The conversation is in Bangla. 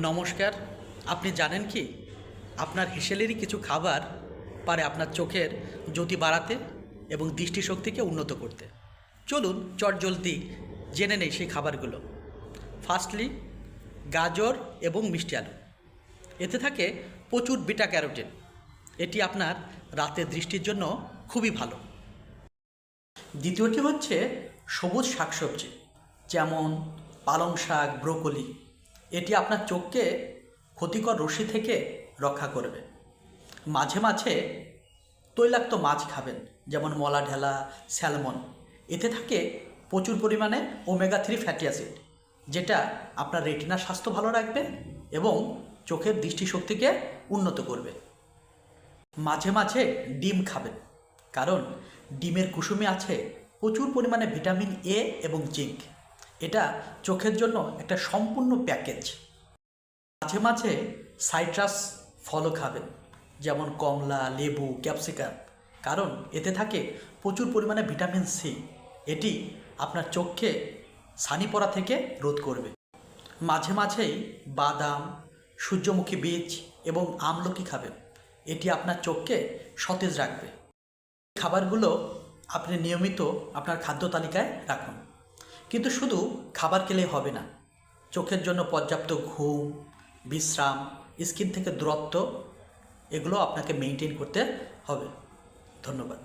নমস্কার। আপনি জানেন কি আপনার হেসেলেরই কিছু খাবার পারে আপনার চোখের জ্যোতি বাড়াতে এবং দৃষ্টিশক্তিকে উন্নত করতে। চলুন চটজলদি জেনে নেই সেই খাবারগুলো। ফার্স্টলি, গাজর এবং মিষ্টি আলু। এতে থাকে প্রচুর বিটা ক্যারোটিন। এটি আপনার রাতের দৃষ্টির জন্য খুবই ভালো। দ্বিতীয়টি হচ্ছে সবুজ শাকসবজি, যেমন পালং শাক, ব্রোকলি। এটি আপনার চোখকে ক্ষতিকর রশ্মি থেকে রক্ষা করবে। মাঝে মাঝে তৈলাক্ত মাছ খাবেন, যেমন মলা ঢেলা, স্যালমন। এতে থাকে প্রচুর পরিমাণে ওমেগা 3 ফ্যাটি অ্যাসিড, যেটা আপনার রেটিনার স্বাস্থ্য ভালো রাখবে এবং চোখের দৃষ্টিশক্তিকে উন্নত করবে। মাঝে মাঝে ডিম খাবেন, কারণ ডিমের কুসুমে আছে প্রচুর পরিমাণে ভিটামিন এ এবং জিঙ্ক। এটা চোখের জন্য একটা সম্পূর্ণ প্যাকেজ। মাঝে মাঝে সাইট্রাস ফলও খাবেন, যেমন কমলা, লেবু, ক্যাপসিকাম, কারণ এতে থাকে প্রচুর পরিমাণে ভিটামিন সি। এটি আপনার চোখকে ছানি পড়া থেকে রোধ করবে। মাঝে মাঝেই বাদাম, সূর্যমুখী বীজ এবং আমলকি খাবেন। এটি আপনার চোখকে সতেজ রাখবে। খাবারগুলো আপনি নিয়মিত আপনার খাদ্য তালিকায় রাখুন। কিন্তু শুধু খাবার খেলেই হবে না, চোখের জন্য পর্যাপ্ত ঘুম, বিশ্রাম, স্ক্রিন থেকে দূরত্ব, এগুলো আপনাকে মেনটেন করতে হবে। ধন্যবাদ।